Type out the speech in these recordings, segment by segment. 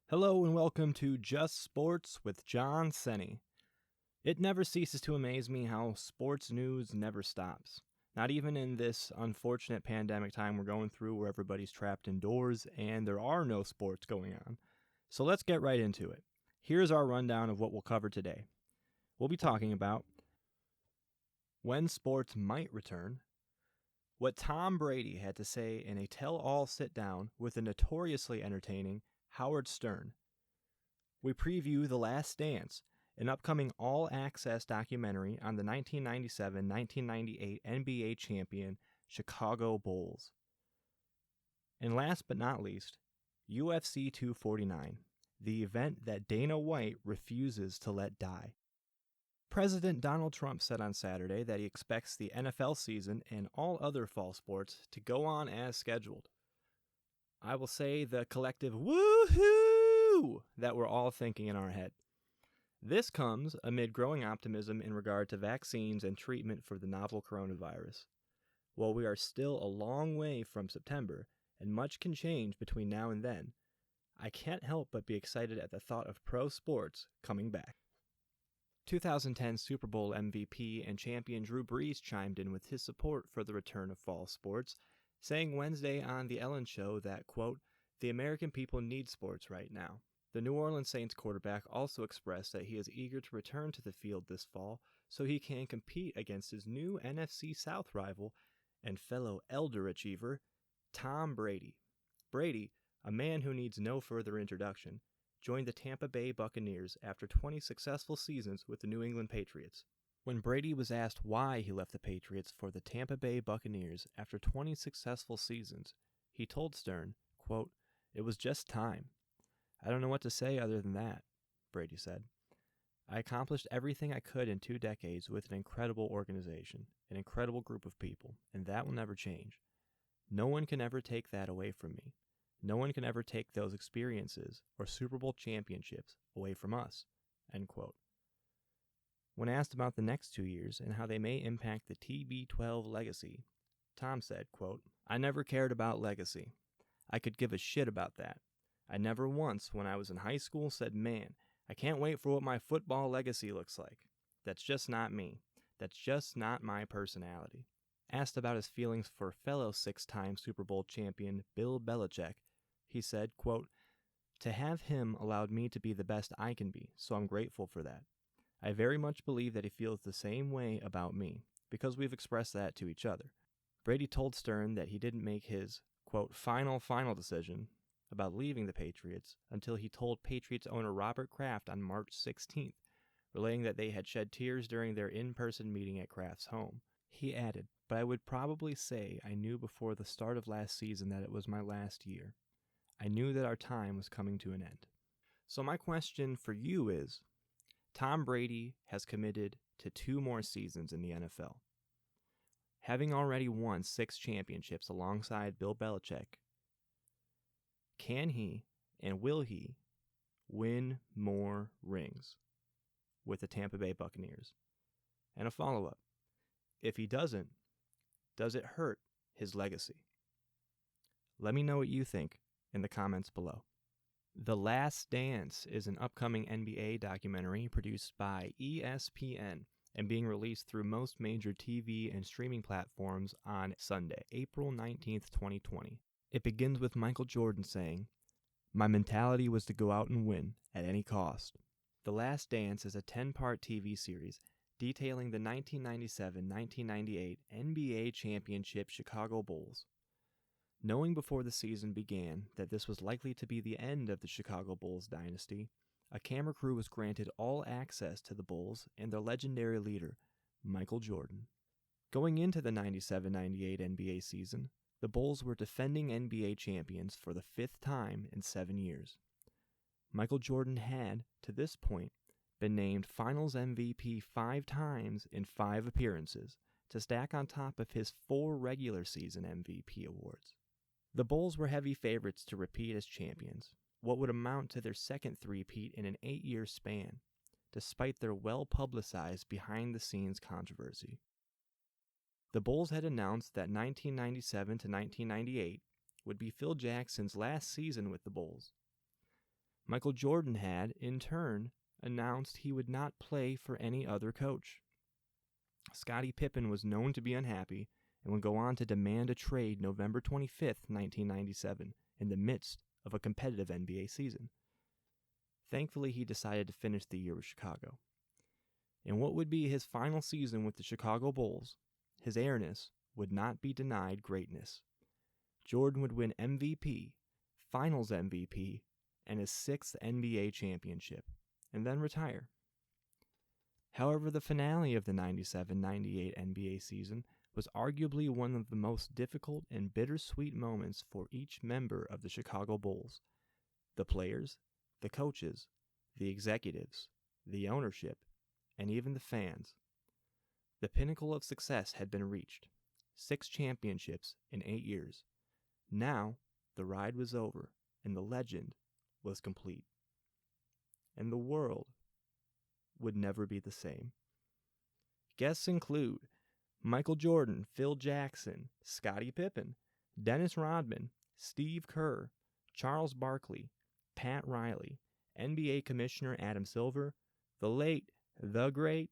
Hello and welcome to Just Sports with Jon Senne. It never ceases to amaze me how sports news never stops. Not even in this unfortunate pandemic time we're going through where everybody's trapped indoors and there are no sports going on. So let's get right into it. Here's our rundown of what we'll cover today. We'll be talking about when sports might return, what Tom Brady had to say in a tell-all sit-down with the notoriously entertaining Howard Stern. We preview The Last Dance, an upcoming all-access documentary on the 1997-1998 NBA champion Chicago Bulls. And last but not least, UFC 249, the event that Dana White refuses to let die. President Donald Trump said on Saturday that he expects the NFL season and all other fall sports to go on as scheduled. I will say the collective woohoo that we're all thinking in our head. This comes amid growing optimism in regard to vaccines and treatment for the novel coronavirus. While we are still a long way from September, and much can change between now and then, I can't help but be excited at the thought of pro sports coming back. 2010 Super Bowl MVP and champion Drew Brees chimed in with his support for the return of fall sports, saying Wednesday on The Ellen Show that, quote, "The American people need sports right now." The New Orleans Saints quarterback also expressed that he is eager to return to the field this fall so he can compete against his new NFC South rival and fellow elder achiever, Tom Brady. Brady, a man who needs no further introduction, joined the Tampa Bay Buccaneers after 20 successful seasons with the New England Patriots. When Brady was asked why he left the Patriots for the Tampa Bay Buccaneers after 20 successful seasons, he told Stern, quote, "It was just time. I don't know what to say other than that," Brady said. "I accomplished everything I could in 2 decades with an incredible organization, an incredible group of people, and that will never change. No one can ever take that away from me. No one can ever take those experiences or Super Bowl championships away from us," end quote. When asked about the next 2 years and how they may impact the TB12 legacy, Tom said, quote, "I never cared about legacy. I could give a shit about that. I never once, when I was in high school, said, man, I can't wait for what my football legacy looks like. That's just not me. That's just not my personality." Asked about his feelings for fellow 6-time Super Bowl champion Bill Belichick, he said, quote, "To have him allowed me to be the best I can be, so I'm grateful for that. I very much believe that he feels the same way about me, because we've expressed that to each other." Brady told Stern that he didn't make his, quote, final decision about leaving the Patriots until he told Patriots owner Robert Kraft on March 16th, relaying that they had shed tears during their in-person meeting at Kraft's home. He added, "But I would probably say I knew before the start of last season that it was my last year. I knew that our time was coming to an end." So my question for you is, Tom Brady has committed to 2 more seasons in the NFL. Having already won 6 championships alongside Bill Belichick, can he and will he win more rings with the Tampa Bay Buccaneers? And a follow-up, if he doesn't, does it hurt his legacy? Let me know what you think in the comments below. The Last Dance is an upcoming NBA documentary produced by ESPN and being released through most major TV and streaming platforms on Sunday, April 19th, 2020. It begins with Michael Jordan saying, "My mentality was to go out and win at any cost." The Last Dance is a 10-part TV series detailing the 1997-1998 NBA championship Chicago Bulls. Knowing before the season began that this was likely to be the end of the Chicago Bulls dynasty, a camera crew was granted all access to the Bulls and their legendary leader, Michael Jordan. Going into the 97-98 NBA season, the Bulls were defending NBA champions for the 5th time in 7 years. Michael Jordan had, to this point, been named Finals MVP 5 times in 5 appearances, to stack on top of his 4 regular season MVP awards. The Bulls were heavy favorites to repeat as champions, what would amount to their second three-peat in an 8-year span, despite their well-publicized behind-the-scenes controversy. The Bulls had announced that 1997 to 1998 would be Phil Jackson's last season with the Bulls. Michael Jordan had, in turn, announced he would not play for any other coach. Scottie Pippen was known to be unhappy and would go on to demand a trade November 25th, 1997, in the midst of a competitive NBA season. Thankfully, he decided to finish the year with Chicago. In what would be his final season with the Chicago Bulls, his airness would not be denied greatness. Jordan would win MVP, Finals MVP, and his 6th NBA championship, and then retire. However, the finale of the 97-98 NBA season was arguably one of the most difficult and bittersweet moments for each member of the Chicago Bulls. The players, the coaches, the executives, the ownership, and even the fans. The pinnacle of success had been reached. 6 championships in 8 years. Now, the ride was over, and the legend was complete. And the world would never be the same. Guests include Michael Jordan, Phil Jackson, Scottie Pippen, Dennis Rodman, Steve Kerr, Charles Barkley, Pat Riley, NBA Commissioner Adam Silver, the late, the great,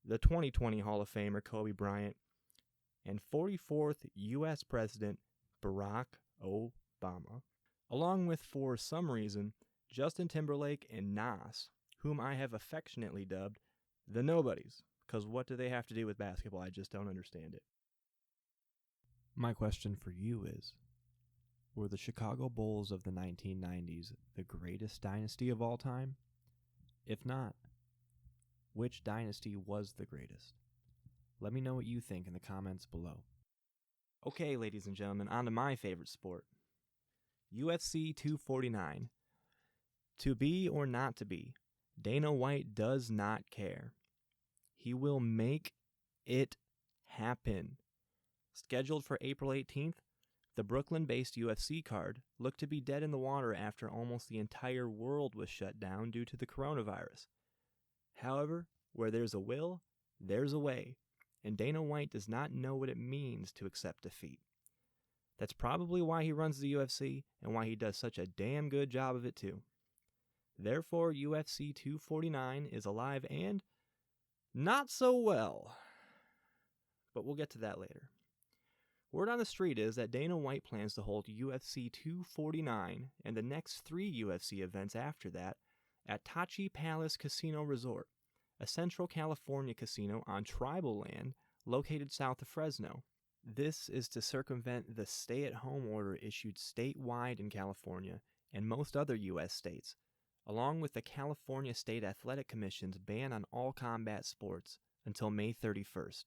the 2020 Hall of Famer Kobe Bryant, and 44th U.S. President Barack Obama, along with, for some reason, Justin Timberlake and Nas, whom I have affectionately dubbed the Nobodies, because what do they have to do with basketball? I just don't understand it. My question for you is, were the Chicago Bulls of the 1990s the greatest dynasty of all time? If not, which dynasty was the greatest? Let me know what you think in the comments below. Okay, ladies and gentlemen, on to my favorite sport. UFC 249. To be or not to be, Dana White does not care. He will make it happen. Scheduled for April 18th, the Brooklyn-based UFC card looked to be dead in the water after almost the entire world was shut down due to the coronavirus. However, where there's a will, there's a way, and Dana White does not know what it means to accept defeat. That's probably why he runs the UFC and why he does such a damn good job of it too. Therefore, UFC 249 is alive and not so well. But we'll get to that later. Word on the street is that Dana White plans to hold UFC 249 and the next 3 UFC events after that at Tachi Palace Casino Resort, a Central California casino on tribal land located south of Fresno. This is to circumvent the stay-at-home order issued statewide in California and most other U.S. states, along with the California State Athletic Commission's ban on all combat sports until May 31st.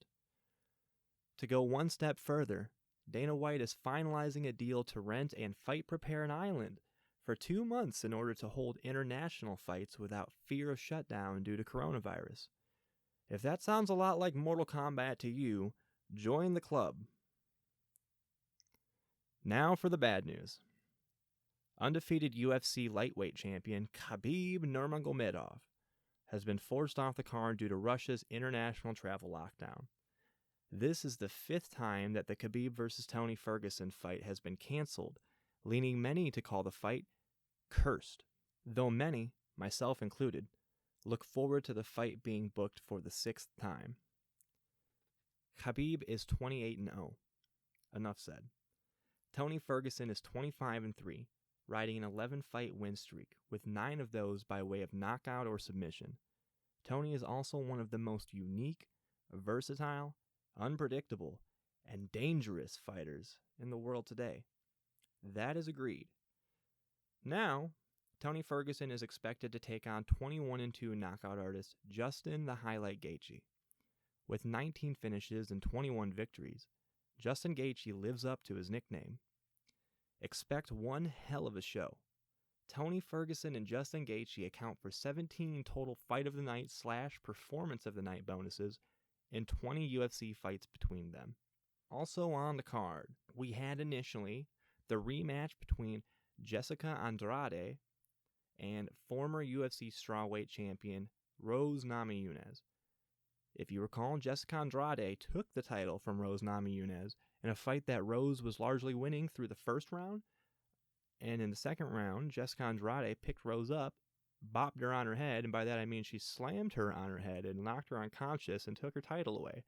To go one step further, Dana White is finalizing a deal to rent and fight prepare an island for 2 months in order to hold international fights without fear of shutdown due to coronavirus. If that sounds a lot like Mortal Kombat to you, join the club. Now for the bad news. Undefeated UFC lightweight champion Khabib Nurmagomedov has been forced off the card due to Russia's international travel lockdown. This is the 5th time that the Khabib vs. Tony Ferguson fight has been canceled, leading many to call the fight cursed, though many, myself included, look forward to the fight being booked for the 6th time. Khabib is 28-0. Enough said. Tony Ferguson is 25-3, riding an 11-fight win streak, with 9 of those by way of knockout or submission. Tony is also one of the most unique, versatile, unpredictable, and dangerous fighters in the world today. That is agreed. Now, Tony Ferguson is expected to take on 21-2 knockout artist Justin the Highlight Gaethje. With 19 finishes and 21 victories, Justin Gaethje lives up to his nickname. Expect one hell of a show. Tony Ferguson and Justin Gaethje account for 17 total Fight of the Night / Performance of the Night bonuses and 20 UFC fights between them. Also on the card, we had initially the rematch between Jessica Andrade and former UFC strawweight champion Rose Namajunas. If you recall, Jessica Andrade took the title from Rose Namajunas in a fight that Rose was largely winning through the first round, And in the second round, Jessica Andrade picked Rose up, bopped her on her head, and by that I mean she slammed her on her head and knocked her unconscious and took her title away.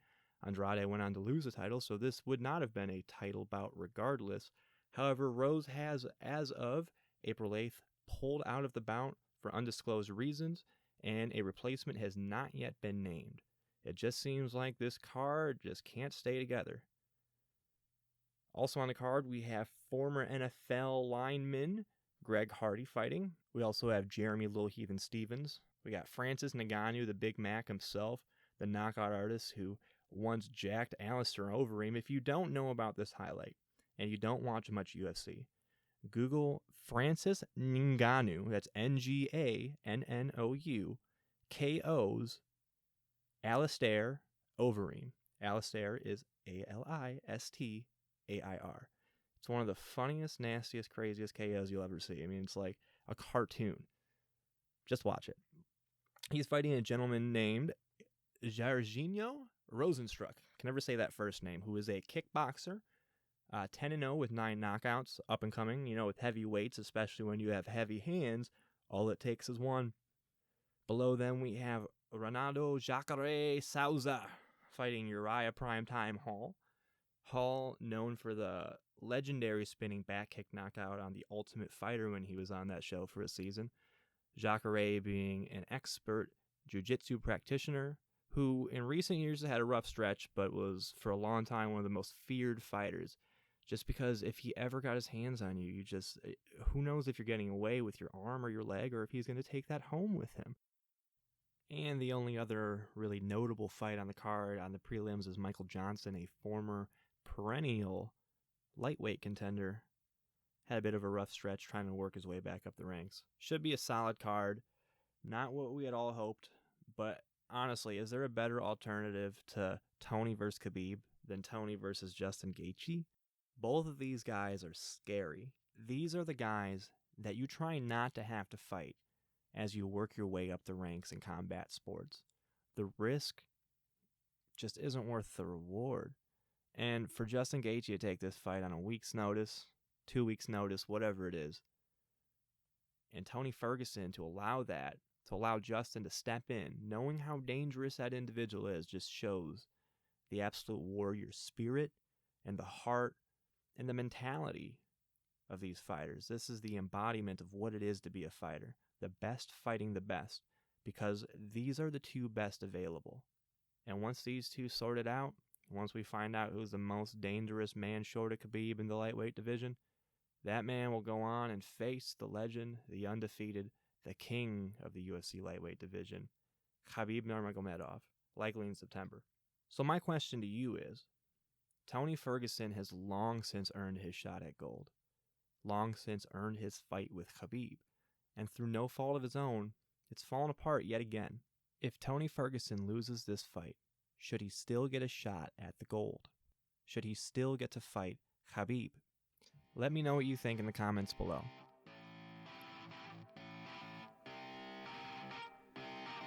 Andrade went on to lose the title, so this would not have been a title bout regardless. However, Rose has, as of April 8th, pulled out of the bout for undisclosed reasons, and a replacement has not yet been named. It just seems like this card just can't stay together. Also on the card, we have former NFL lineman Greg Hardy fighting. We also have Jeremy Little Heathen Stevens. We got Francis Ngannou, the Big Mac himself, the knockout artist who once jacked Alistair Overeem. If you don't know about this highlight and you don't watch much UFC, Google Francis Ngannou, that's Ngannou, KO's Alistair Overeem. Alistair is Alistair. It's one of the funniest, nastiest, craziest KOs you'll ever see. I mean, it's like a cartoon. Just watch it. He's fighting a gentleman named Jairzinho Rosenstruck. Can never say that first name. Who is a kickboxer, 10-0 with 9 knockouts, up and coming. You know, with heavy weights, especially when you have heavy hands, all it takes is one. Below them, we have Ronaldo Jacare Souza fighting Uriah Primetime Hall. Hall, known for the legendary spinning back kick knockout on The Ultimate Fighter when he was on that show for a season. Jacare being an expert jiu-jitsu practitioner who in recent years had a rough stretch, but was for a long time one of the most feared fighters. Just because if he ever got his hands on you, who knows if you're getting away with your arm or your leg, or if he's going to take that home with him. And the only other really notable fight on the card on the prelims is Michael Johnson, a former perennial lightweight contender. Had a bit of a rough stretch trying to work his way back up the ranks. Should be a solid card. Not what we had all hoped, but honestly, is there a better alternative to Tony versus Khabib than Tony versus Justin Gaethje? Both of these guys are scary. These are the guys that you try not to have to fight as you work your way up the ranks in combat sports. The risk just isn't worth the reward. And for Justin Gaethje to take this fight on a week's notice, 2 weeks' notice, whatever it is, and Tony Ferguson to allow Justin to step in, knowing how dangerous that individual is, just shows the absolute warrior spirit and the heart and the mentality of these fighters. This is the embodiment of what it is to be a fighter. The best fighting the best, because these are the two best available. And once these two sort it out, once we find out who's the most dangerous man short of Khabib in the lightweight division, that man will go on and face the legend, the undefeated, the king of the UFC lightweight division, Khabib Nurmagomedov, likely in September. So my question to you is, Tony Ferguson has long since earned his shot at gold, long since earned his fight with Khabib, and through no fault of his own, it's fallen apart yet again. If Tony Ferguson loses this fight, should he still get a shot at the gold? Should he still get to fight Khabib? Let me know what you think in the comments below.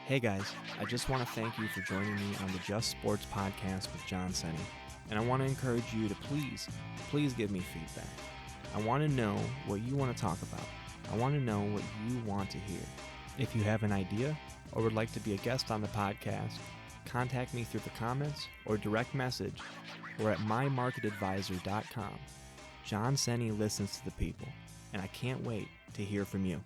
Hey guys, I just want to thank you for joining me on the Just Sports podcast with Jon Senne. And I want to encourage you to please give me feedback. I want to know what you want to talk about. I want to know what you want to hear. If you have an idea or would like to be a guest on the podcast, contact me through the comments or direct message or at mymarketadvisor.com. Jon Senne listens to the people, and I can't wait to hear from you.